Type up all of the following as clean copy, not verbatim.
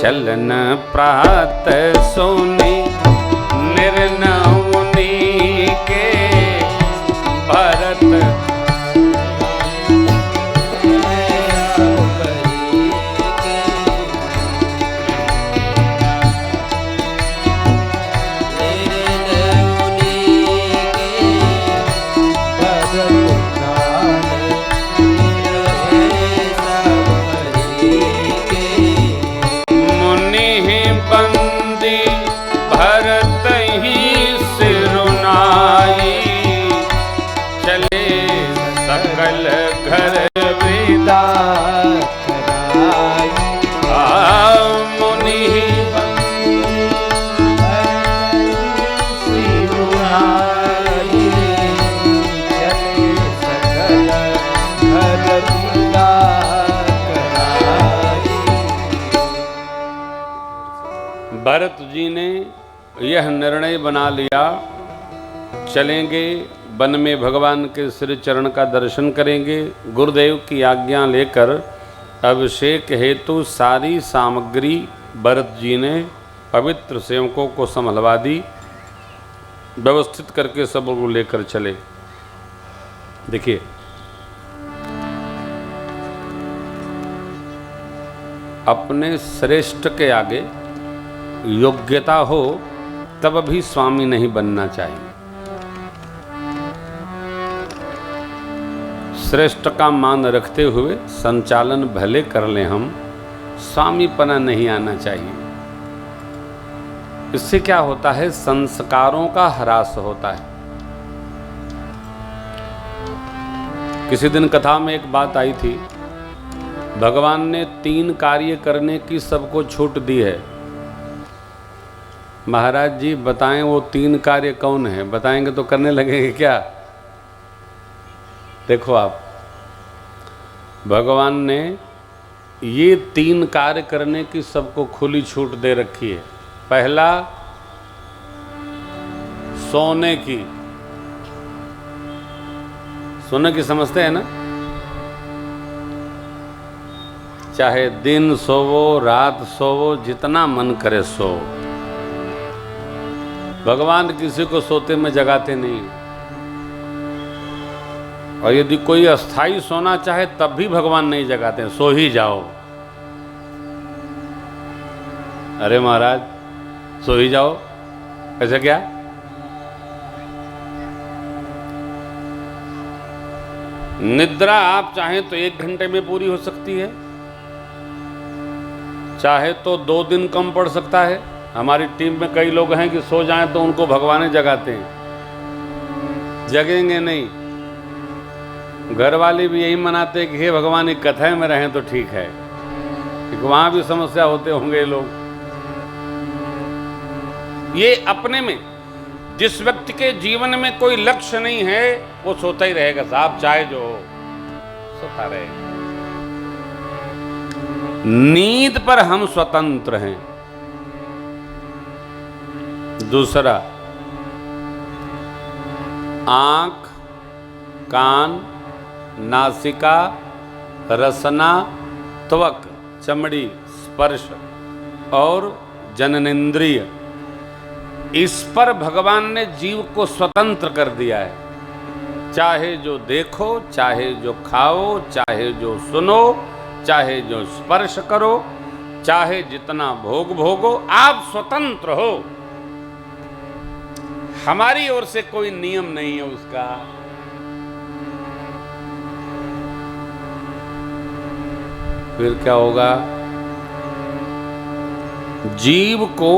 चलन प्रात सोनी निर्नौनी के भरत भरत जी ने यह निर्णय बना लिया, चलेंगे वन में, भगवान के श्री चरण का दर्शन करेंगे। गुरुदेव की आज्ञा लेकर अभिषेक हेतु सारी सामग्री भरत जी ने पवित्र सेवकों को संभलवा दी, व्यवस्थित करके सब को लेकर चले। देखिए, अपने श्रेष्ठ के आगे योग्यता हो तब भी स्वामी नहीं बनना चाहिए। श्रेष्ठ का मान रखते हुए संचालन भले कर लें हम, स्वामीपना नहीं आना चाहिए। इससे क्या होता है, संस्कारों का ह्रास होता है। किसी दिन कथा में एक बात आई थी, भगवान ने 3 कार्य करने की सबको छूट दी है। महाराज जी बताएं वो 3 कार्य कौन है? बताएंगे तो करने लगेंगे क्या? देखो आप, भगवान ने ये 3 कार्य करने की सबको खुली छूट दे रखी है। पहला, सोने की। सोने की समझते हैं ना? चाहे दिन सोवो, रात सोवो, जितना मन करे सो। भगवान किसी को सोते में जगाते नहीं। और यदि कोई अस्थाई सोना चाहे तब भी भगवान नहीं जगाते, सो ही जाओ। अरे महाराज, सो ही जाओ, ऐसा क्या? निद्रा आप चाहें तो 1 घंटे में पूरी हो सकती है, चाहे तो 2 दिन कम पड़ सकता है। हमारी टीम में कई लोग हैं कि सो जाएं तो उनको भगवान ही जगाते हैं, जगेंगे नहीं। घर वाले भी यही मनाते हैं कि हे भगवान, एक कथा में रहें तो ठीक है, क्योंकि वहां भी समस्या होते होंगे लोग। ये अपने में, जिस व्यक्ति के जीवन में कोई लक्ष्य नहीं है वो सोता ही रहेगा साहब, चाहे जो हो, सोता रहेगा। नींद पर हम स्वतंत्र हैं। दूसरा, आंख, कान, नासिका, रसना, त्वक, चमड़ी, स्पर्श और जननेंद्रिय, इस पर भगवान ने जीव को स्वतंत्र कर दिया है। चाहे जो देखो, चाहे जो खाओ, चाहे जो सुनो, चाहे जो स्पर्श करो, चाहे जितना भोग भोगो, आप स्वतंत्र हो। हमारी ओर से कोई नियम नहीं है उसका। फिर क्या होगा? जीव को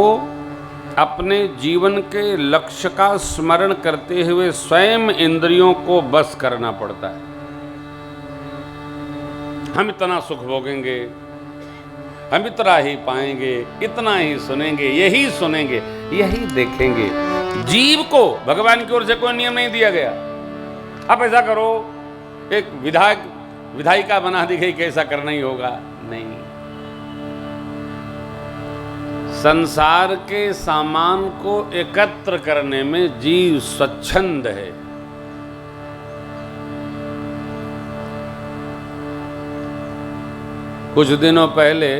अपने जीवन के लक्ष्य का स्मरण करते हुए स्वयं इंद्रियों को बस करना पड़ता है। हम इतना सुख भोगेंगे, हम इतना ही पाएंगे, इतना ही सुनेंगे, यही सुनेंगे, यही देखेंगे। जीव को भगवान की ओर से कोई नियम नहीं दिया गया, आप ऐसा करो, एक विधायिका बना दी गई कि ऐसा करना ही होगा, नहीं। संसार के सामान को एकत्र करने में जीव स्वच्छंद है। कुछ दिनों पहले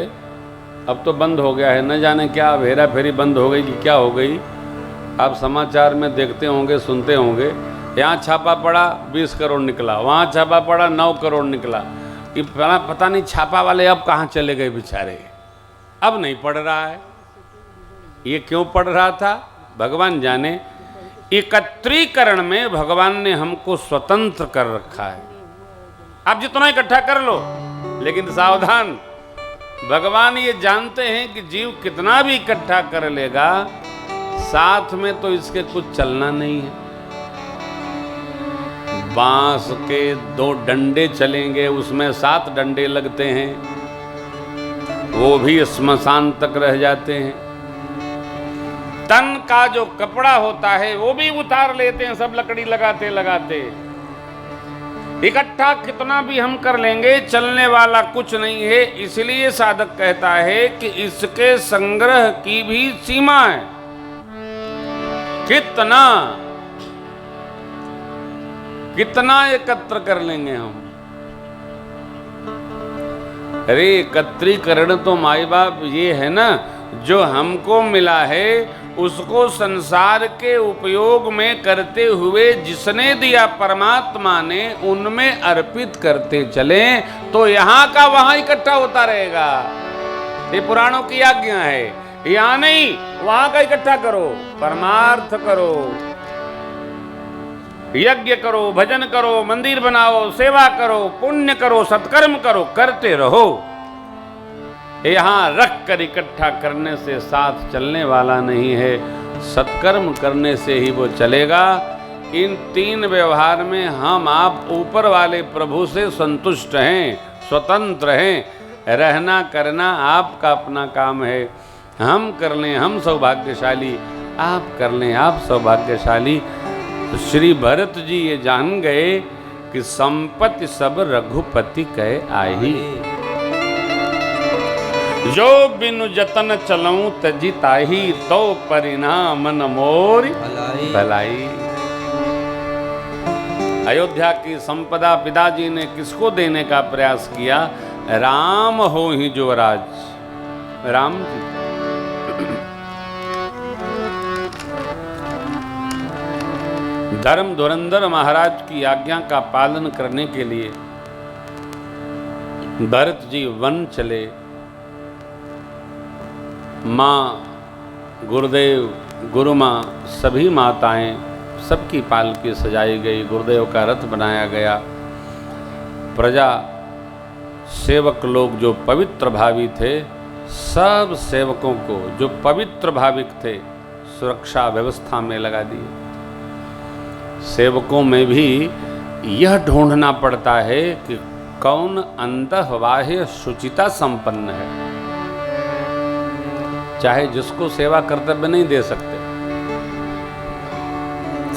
अब तो बंद हो गया है, न जाने क्या हेरा फेरी बंद हो गई कि क्या हो गई। आप समाचार में देखते होंगे, सुनते होंगे, यहाँ छापा पड़ा 20 करोड़ निकला, वहाँ छापा पड़ा 9 करोड़ निकला। कि पता नहीं छापा वाले अब कहाँ चले गए बेचारे, अब नहीं पड़ रहा है। ये क्यों पड़ रहा था भगवान जाने। एकत्रीकरण में भगवान ने हमको स्वतंत्र कर रखा है। आप जितना इकट्ठा कर लो, लेकिन सावधान, भगवान ये जानते हैं कि जीव कितना भी इकट्ठा कर लेगा, साथ में तो इसके कुछ चलना नहीं है। बांस के 2 डंडे चलेंगे, उसमें 7 डंडे लगते हैं, वो भी श्मशान तक रह जाते हैं। तन का जो कपड़ा होता है वो भी उतार लेते हैं, सब लकड़ी लगाते लगाते। इकट्ठा कितना भी हम कर लेंगे, चलने वाला कुछ नहीं है। इसलिए साधक कहता है कि इसके संग्रह की भी सीमा है। कितना एकत्र कर लेंगे हम। अरे एकत्रीकरण तो माई बाप ये है ना, जो हमको मिला है उसको संसार के उपयोग में करते हुए जिसने दिया परमात्मा ने, उनमें अर्पित करते चले तो यहाँ का वहाँ इकट्ठा होता रहेगा। ये पुराणों की आज्ञा है। यहाँ नहीं, वहाँ का इकट्ठा करो, परमार्थ करो, यज्ञ करो, भजन करो, मंदिर बनाओ, सेवा करो, पुण्य करो, सत्कर्म करो, करते रहो। यहाँ रख कर इकट्ठा करने से साथ चलने वाला नहीं है, सत्कर्म करने से ही वो चलेगा। इन 3 व्यवहार में हम आप ऊपर वाले प्रभु से संतुष्ट हैं, स्वतंत्र हैं। रहना करना आपका अपना काम है। हम कर लें हम सौभाग्यशाली, आप कर लें आप सौभाग्यशाली। तो श्री भरत जी ये जान गए कि संपत्ति सब रघुपति कह आई, जो बिनु जतन चलऊं तजी ताही, तो परिणाम न मोर भलाई। अयोध्या की संपदा पिताजी ने किसको देने का प्रयास किया? राम हो ही जो राज, राम जी। धर्म धुरंधर महाराज की आज्ञा का पालन करने के लिए भरत जी वन चले। माँ, गुरुदेव, गुरु माँ, सभी माताएं, सबकी पालकी सजाई गई, गुरुदेव का रथ बनाया गया। प्रजा सेवक लोग जो पवित्र भावी थे, सब सेवकों को जो पवित्र भाविक थे सुरक्षा व्यवस्था में लगा दिए। सेवकों में भी यह ढूंढना पड़ता है कि कौन अंतः बाह्य शुचिता संपन्न है। चाहे जिसको सेवा कर्तव्य नहीं दे सकते,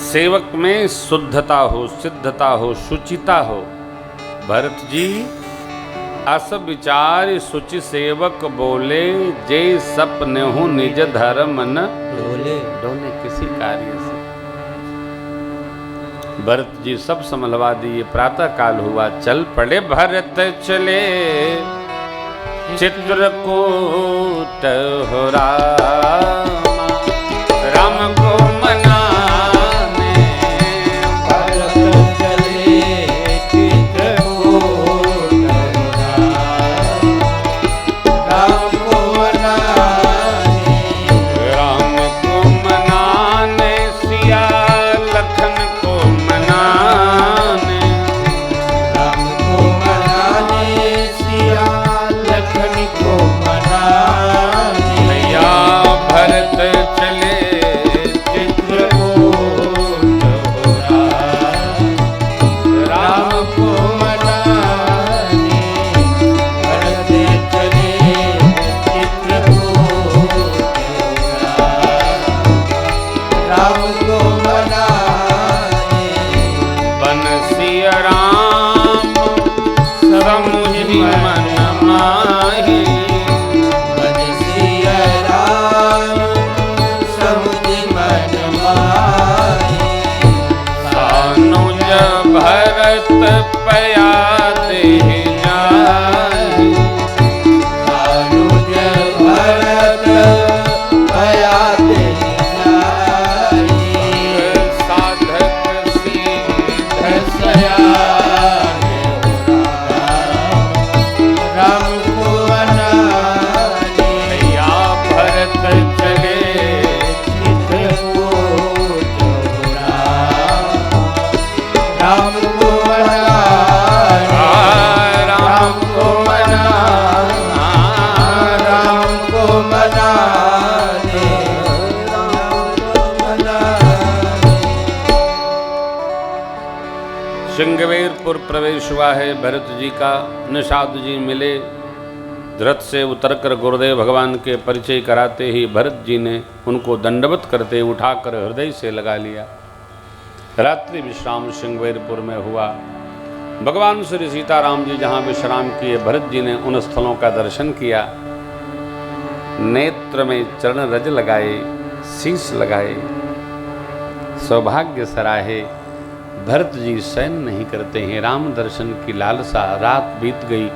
सेवक में शुद्धता हो, सिद्धता हो, शुचिता हो। भरत जी अस विचार शुचि सेवक बोले, जे सपने हो निज धर्म न डोले किसी कार्य से। भरत जी सब संभलवा दिए। प्रातः काल हुआ, चल पड़े भरत चले, चित्रकूट हो राम को मनाने। भरत चले चित्रकूट राम को मनाने, राम को मनाने, सिया लखन को मनाने, राम को मनाने, सिया लखन को मनाने। भैया भरत चले चित्रकूट हो राम को मनाने। भरत चले चित्रकूट हो राम को मनाने। बनसिया राम समुझि मन माही, बनसिया राम समुझि मन माही। अनुज भरत पया दे जाहि, अनुज राम को मना राम को मना राम को मना श्रृंगवेरपुर प्रवेश हुआ है भरत जी का। निषाद जी मिले, रथ से उतरकर गुरुदेव भगवान के परिचय कराते ही भरत जी ने उनको दंडवत करते उठाकर हृदय से लगा लिया। रात्रि विश्राम श्रृंगवेरपुर में हुआ। भगवान श्री सीताराम जी जहाँ विश्राम किए, भरत जी ने उन स्थलों का दर्शन किया। नेत्र में चरण रज लगाए, शीश लगाए, सौभाग्य सराहे। भरत जी शयन नहीं करते हैं, राम दर्शन की लालसा। रात बीत गई।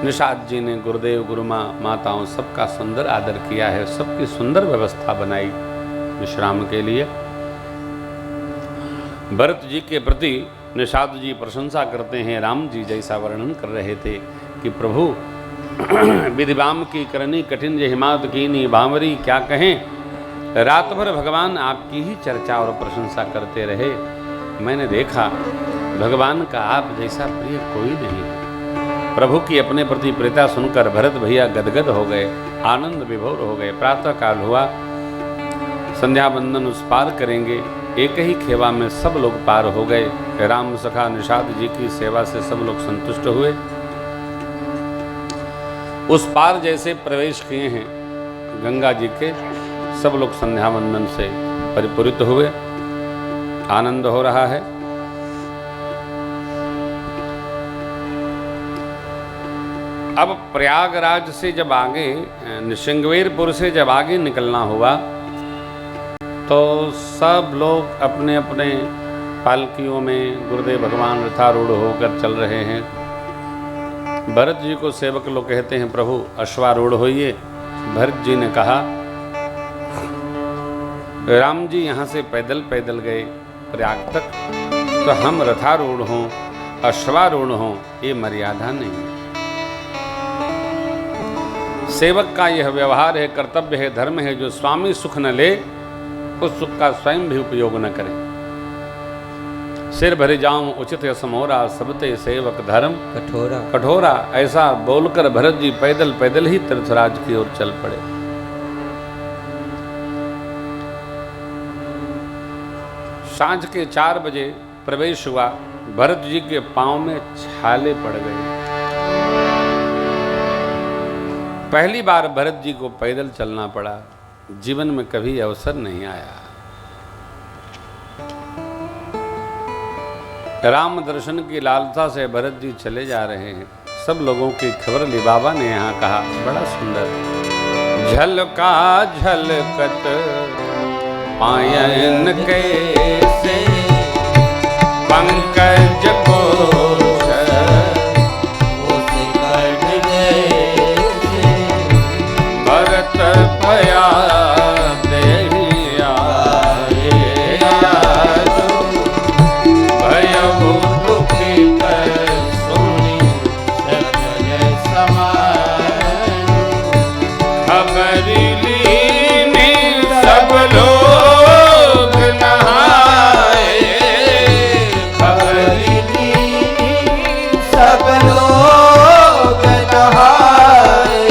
निषाद जी ने गुरुदेव गुरुमाँ माताओं सबका सुंदर आदर किया है, सबकी सुंदर व्यवस्था बनाई विश्राम के लिए। भरत जी के प्रति निषाद जी प्रशंसा करते हैं। राम जी जैसा वर्णन कर रहे थे कि प्रभु विधिवाम की करनी कठिन जे हिमाद कीनी भांवरी, क्या कहें। रात भर भगवान आपकी ही चर्चा और प्रशंसा करते रहे। मैंने देखा भगवान का आप जैसा प्रिय कोई नहीं। प्रभु की अपने प्रति प्रीता सुनकर भरत भैया गदगद हो गए, आनंद विभोर हो गए। प्रातः काल हुआ, संध्या बंदन उस पार करेंगे। एक ही खेवा में सब लोग पार हो गए। राम सखा निषाद जी की सेवा से सब लोग संतुष्ट हुए। उस पार जैसे प्रवेश किए हैं गंगा जी के, सब लोग संध्या बंदन से परिपूरित हुए। आनंद हो रहा है। अब प्रयागराज से जब आगे, श्रृंगवेरपुर से जब आगे निकलना हुआ तो सब लोग अपने अपने पालकियों में गुरुदेव भगवान रथारूढ़ होकर चल रहे हैं। भरत जी को सेवक लोग कहते हैं प्रभु अश्वारूढ़ होइए। भरत जी ने कहा राम जी यहाँ से पैदल पैदल गए प्रयाग तक, तो हम रथारूढ़ हों अश्वारूढ़ हों ये मर्यादा नहीं। सेवक का यह व्यवहार है, कर्तव्य है, धर्म है। जो स्वामी सुख न ले उस सुख का स्वयं भी उपयोग न करे। सिर भरे जाऊं उचित समोरा, सबते सेवक धर्म कठोरा कठोरा। ऐसा बोलकर भरत जी पैदल पैदल ही तीर्थराज की ओर चल पड़े। सांझ के 4 बजे प्रवेश हुआ। भरत जी के पांव में छाले पड़ गए। पहली बार भरत जी को पैदल चलना पड़ा। जीवन में कभी अवसर नहीं आया। राम दर्शन की लालसा से भरत जी चले जा रहे हैं। सब लोगों की खबर ली। बाबा ने यहाँ कहा बड़ा सुंदर, झलका झलकत पायन कैसे पंकज को भरत पया देहिया भयभु दुखी कर सुनी सकल समान खबरी लीनी सब लोग नहाए। खबरी लीनी सब लोग नहाए।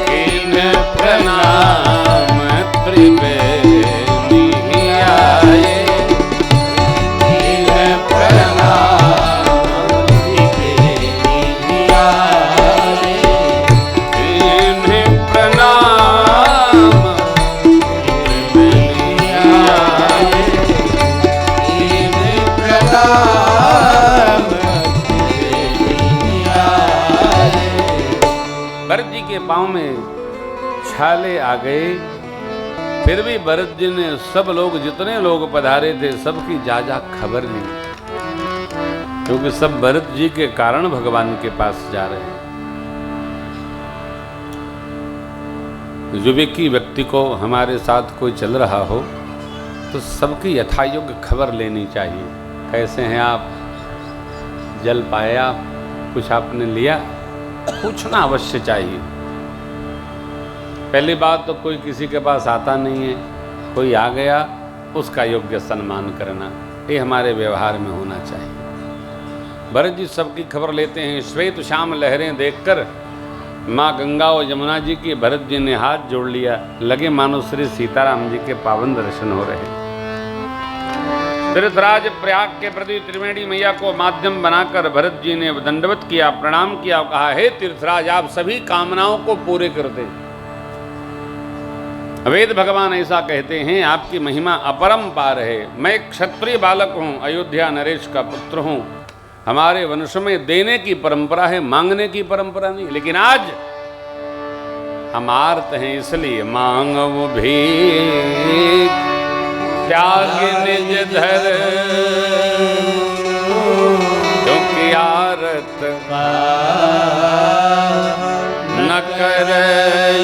कीन प्रणाम त्रिवेणी आए। कीन प्रणाम त्रिवेणी आए। कीन प्रणाम त्रिवेणी आए। कीन प्रणाम त्रिवेणी आए। भरत जी के पांव में छाले आ गए। फिर भी भरत जी ने सब लोग, जितने लोग पधारे थे, सबकी जा जा खबर ली, क्योंकि सब भरत जी के कारण भगवान के पास जा रहे हैं। विवेकी व्यक्ति को हमारे साथ कोई चल रहा हो तो सबकी यथायोग्य खबर लेनी चाहिए। कैसे हैं आप, जल पाए आप, कुछ आपने लिया, पूछना अवश्य चाहिए। पहली बात तो कोई किसी के पास आता नहीं है, कोई आ गया उसका योग्य सम्मान करना। ये हमारे व्यवहार में होना चाहिए। भरत जी सबकी खबर लेते हैं। श्वेत श्याम लहरें देखकर माँ गंगा और यमुना जी की भरत जी ने हाथ जोड़ लिया। लगे मानो श्री सीताराम जी के पावन दर्शन हो रहे। तीर्थराज प्रयाग के प्रति त्रिवेणी मैया को माध्यम बनाकर भरत जी ने दंडवत किया, प्रणाम किया, कहा हे तीर्थराज आप सभी कामनाओं को पूरे कर दे। वेद भगवान ऐसा कहते हैं, आपकी महिमा अपरंपार है। मैं क्षत्रिय बालक हूं, अयोध्या नरेश का पुत्र हूं। हमारे वंश में देने की परंपरा है, मांगने की परंपरा नहीं। लेकिन आज हम आर्त हैं, इसलिए मांगो भीख त्याग निज धर, क्योंकि आरत न करई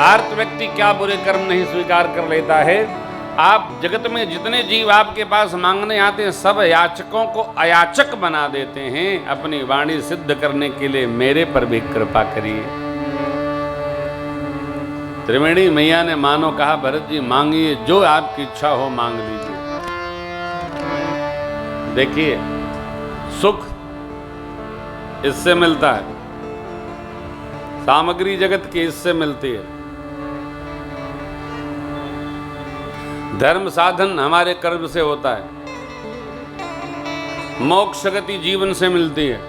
आर्त व्यक्ति क्या बुरे कर्म नहीं स्वीकार कर लेता है। आप जगत में जितने जीव आपके पास मांगने आते हैं, सब याचकों को अयाचक बना देते हैं। अपनी वाणी सिद्ध करने के लिए मेरे पर भी कृपा करिए। त्रिवेणी मैया ने मानो कहा, भरत जी मांगिए, जो आपकी इच्छा हो मांग लीजिए। देखिए सुख इससे मिलता है, सामग्री जगत की इससे मिलती है। धर्म साधन हमारे कर्म से होता है। मोक्ष गति जीवन से मिलती है।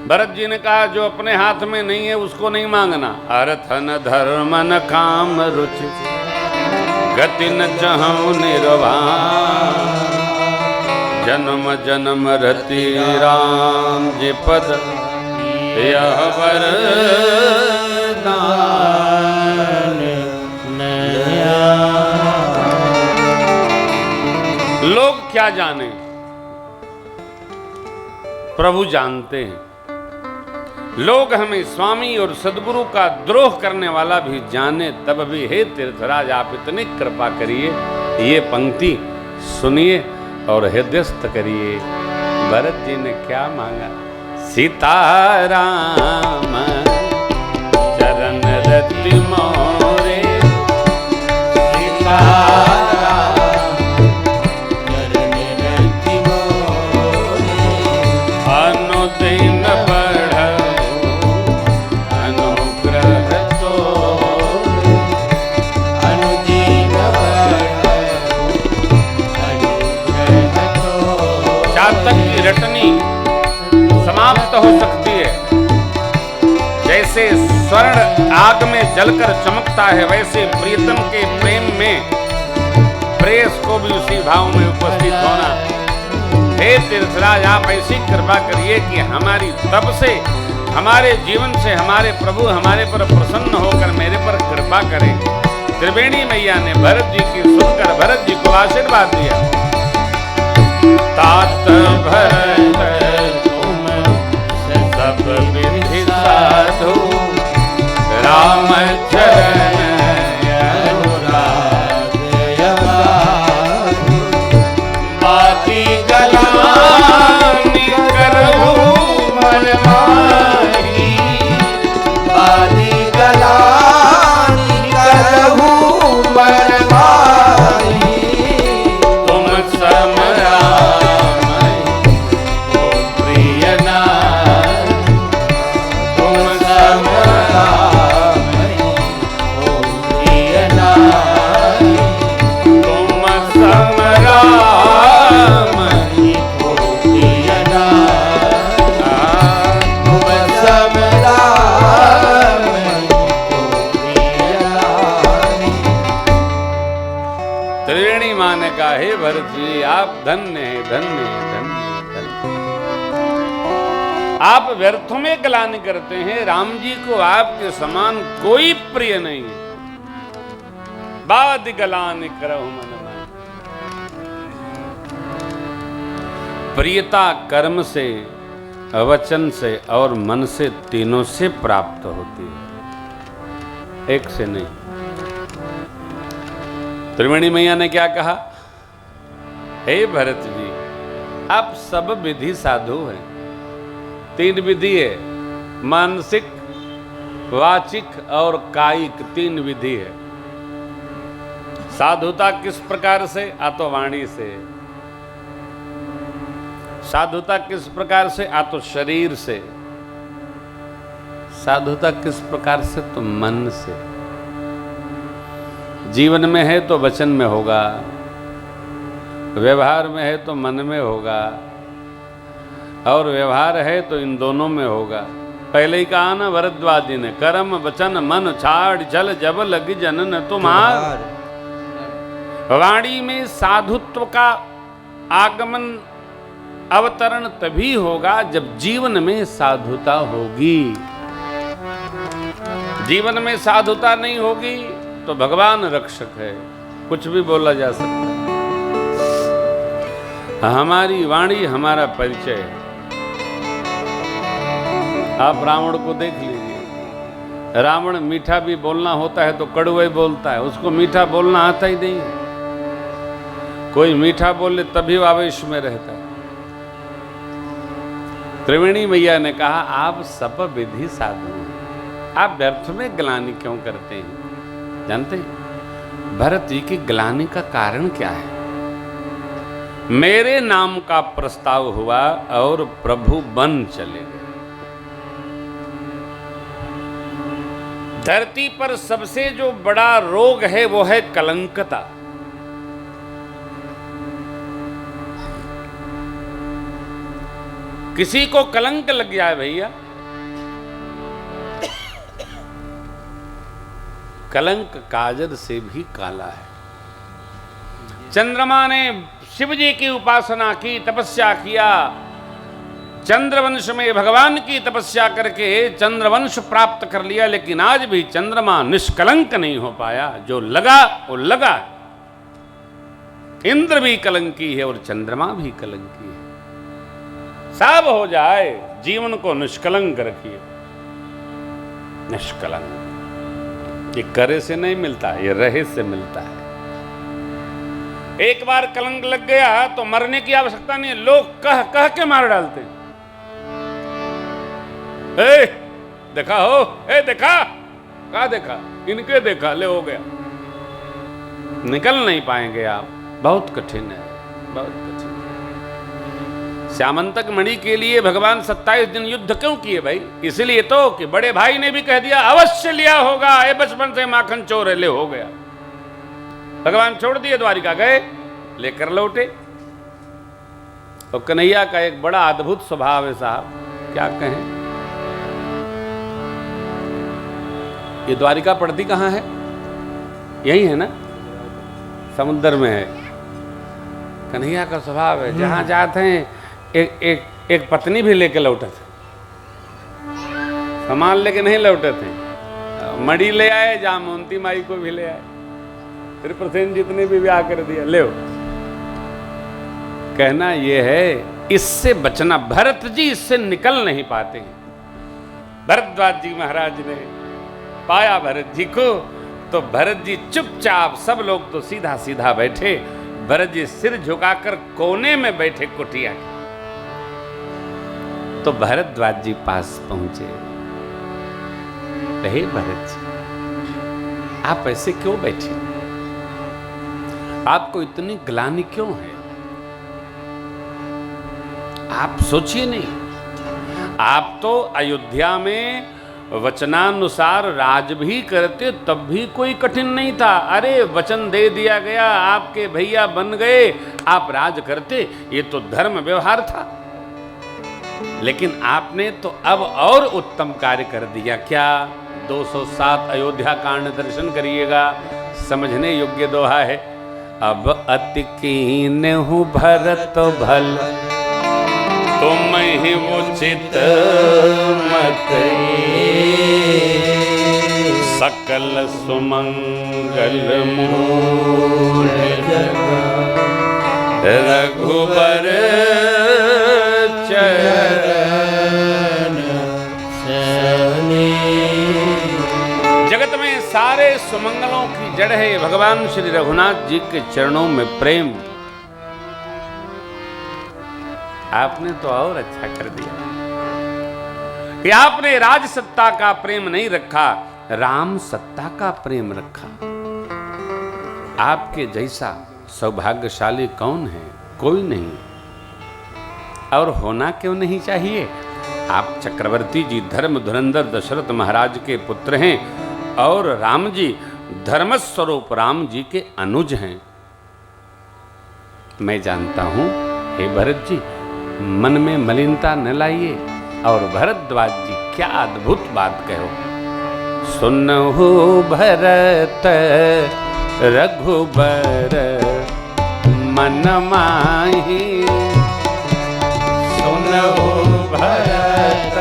भरत जी ने कहा जो अपने हाथ में नहीं है उसको नहीं मांगना। अर्थ न धर्म न काम रुचि, गति न चाहूं निर्वाण, जन्म जन्म रति राम जी पद यह वरदान। लोग क्या जाने, प्रभु जानते हैं। लोग हमें स्वामी और सदगुरु का द्रोह करने वाला भी जाने, तब भी हे तीर्थराज आप इतनी कृपा करिए, ये पंक्ति सुनिए और हृदयस्थ करिए। भरत जी ने क्या मांगा? सीताराम चरण रति मोरे, सीताराम चरण रति मोरे, अनुदिन रटनी समाप्त हो सकती है। जैसे स्वर्ण आग में जलकर चमकता है, वैसे प्रियतम के प्रेम में प्रेस को भी उसी भाव में उपस्थित होना। हे तीर्थराज आप ऐसी कृपा करिए कि हमारी तब से, हमारे जीवन से हमारे प्रभु हमारे पर प्रसन्न होकर मेरे पर कृपा करें। त्रिवेणी मैया ने भरत जी की सुनकर भरत जी को आशीर्वाद दिया। तात भरत तुम सब विधि साधु, राम चरण अनुराग यमाधु, बाती गलानी करहु मन माही, बाती गलानी करहु मन माही, तुम समरा हे भरत जी आप धन्य हैं, धन्य हैं, धन्य धन्य। आप व्यर्थों में गलानी करते हैं। राम जी को आपके समान कोई प्रिय नहीं है। बाद गलानी करहु मन माही। प्रियता कर्म से, वचन से और मन से, तीनों से प्राप्त होती है, एक से नहीं। त्रिवेणी मैया ने क्या कहा? हे भरत जी आप सब विधि साधु हैं। 3 विधि है, मानसिक, वाचिक और कायिक 3 विधि है। साधुता किस प्रकार से? आ तो वाणी से। साधुता किस प्रकार से? आ तो शरीर से। साधुता किस प्रकार से? तो मन से। जीवन में है तो वचन में होगा, व्यवहार में है तो मन में होगा, और व्यवहार है तो इन दोनों में होगा। पहले ही कहा ना भरद्वाज जी ने, कर्म वचन मन छाड़ जल जब लगी जनन तुम्हार। वाणी में साधुत्व का आगमन अवतरण तभी होगा जब जीवन में साधुता होगी। जीवन में साधुता नहीं होगी तो भगवान रक्षक है, कुछ भी बोला जा सकता है। हमारी वाणी हमारा परिचय है। आप रावण को देख लीजिए, रावण मीठा भी बोलना होता है तो कड़वा ही बोलता है, उसको मीठा बोलना आता ही नहीं है। कोई मीठा बोले तभी आवेश में रहता है। त्रिवेणी मैया ने कहा, आप सब विधि साधु हैं, आप व्यर्थ में ग्लानि क्यों करते हैं? जानते हैं भरत जी की ग्लानि का कारण क्या है? मेरे नाम का प्रस्ताव हुआ और प्रभु बन चले गए। धरती पर सबसे जो बड़ा रोग है वो है कलंकता। किसी को कलंक लग जाए भैया, कलंक काजल से भी काला है। चंद्रमा ने शिव जी की उपासना की, तपस्या किया, चंद्रवंश में भगवान की तपस्या करके चंद्रवंश प्राप्त कर लिया, लेकिन आज भी चंद्रमा निष्कलंक नहीं हो पाया। जो लगा वो लगा। इंद्र भी कलंकी है और चंद्रमा भी कलंकी है। सब हो जाए, जीवन को निष्कलंक रखिए। निष्कलंक ये करे से नहीं मिलता, ये रहे से मिलता है। एक बार कलंक लग गया तो मरने की आवश्यकता नहीं है, लोग कह कह के मार डालते हैं। ए, देखा हो, ए देखा, कहा देखा, इनके देखा, ले हो गया। निकल नहीं पाएंगे आप, बहुत कठिन है, बहुत कठिन। श्यामंतक मणि के लिए भगवान 27 दिन युद्ध क्यों किए भाई? इसलिए तो कि बड़े भाई ने भी कह दिया अवश्य लिया होगा, ये बचपन से माखन चोर है, ले हो गया। भगवान छोड़ दिए, द्वारिका गए, लेकर लौटे। तो कन्हैया का एक बड़ा अद्भुत स्वभाव है साहब, क्या कहें। ये द्वारिका पड़ती कहाँ है? यही है ना, समुद्र में है। कन्हैया का स्वभाव है, जहां जाते हैं एक पत्नी भी लेके लौटे थे, सामान लेके नहीं लौटे थे। मड़ी ले आए, जामवंती माई को भी ले आए, फिर प्रसेन जितने भी ब्याह कर दिया, ले। कहना ये है, इससे बचना। भरत जी इससे निकल नहीं पाते हैं। भरद्वाज जी महाराज ने पाया भरत जी को, तो भरत जी चुपचाप, सब लोग तो सीधा सीधा बैठे, भरत जी सिर झुकाकर कोने में बैठे कुटिया। तो भरद्वाज जी पास पहुंचे, हे भरत जी, आप ऐसे क्यों बैठे? आपको इतनी ग्लानि क्यों है? आप सोचिए नहीं, आप तो अयोध्या में वचनानुसार राज भी करते, तब भी कोई कठिन नहीं था। अरे वचन दे दिया गया, आपके भैया बन गए, आप राज करते, ये तो धर्म व्यवहार था। लेकिन आपने तो अब और उत्तम कार्य कर दिया। क्या? 207 अयोध्या कांड दर्शन करिएगा, समझने योग्य दोहा है। अब अति कीन हूँ भरत भल, तुम ही उचित मत, सकल सुमंगल मूल रघुबर जगत में सारे सुमंगलों की जड़ है भगवान श्री रघुनाथ जी के चरणों में प्रेम। आपने तो और अच्छा कर दिया कि आपने राज सत्ता का प्रेम नहीं रखा, राम सत्ता का प्रेम रखा। आपके जैसा सौभाग्यशाली कौन है? कोई नहीं। और होना क्यों नहीं चाहिए? आप चक्रवर्ती जी धर्म धुरंधर दशरथ महाराज के पुत्र हैं और राम जी धर्मस्वरूप राम जी के अनुज हैं। मैं जानता हूं, हे भरत जी, मन में मलिनता न लाइए। और भरद्वाज जी क्या अद्भुत बात कहो। सुनहु भरत रघुबर मन माही, सुनहु भरत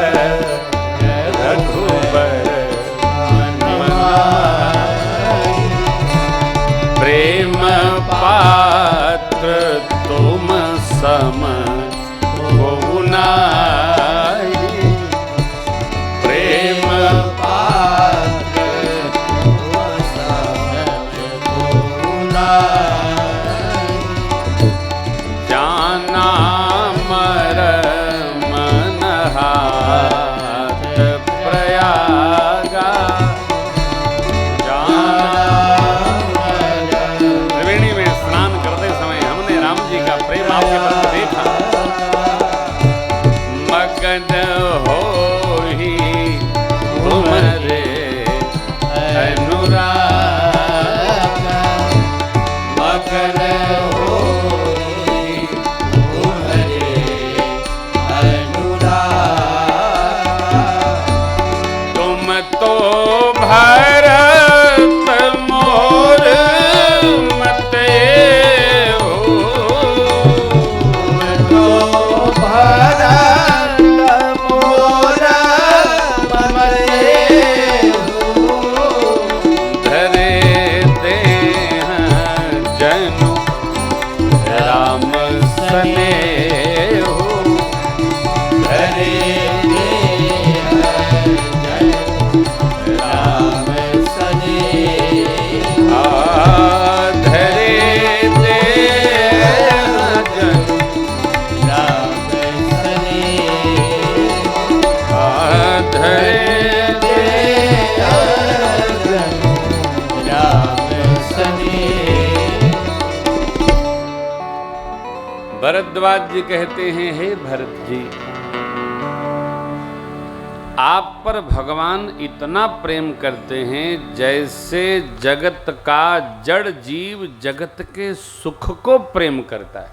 रघुबर मन माही, प्रेम पात्र तुम सम को नाहि, प्रेम पात्र तुम सम को नाहि, जाना मर मन हाथ प्रयागा, त्रिवेणी में स्नान करते समय हमने राम जी का प्रेम आपके प्रति देखा। मगन होहि तुम्हारे अनुराग, मगन होहि तुम्हारे अनुराग, तुम तो भरत मोर मते हो, तो भरत मोर मते हो, धरे देह जनु राम स्नेहो, धरे देह जनु राम स्नेहो, धरे देह जनु राम स्नेहो, धरे देह जनु राम स्नेहो। भरद्वाज जी कहते हैं, हे भरत जी, आप पर भगवान इतना प्रेम करते हैं जैसे जगत का जड़ जीव जगत के सुख को प्रेम करता है।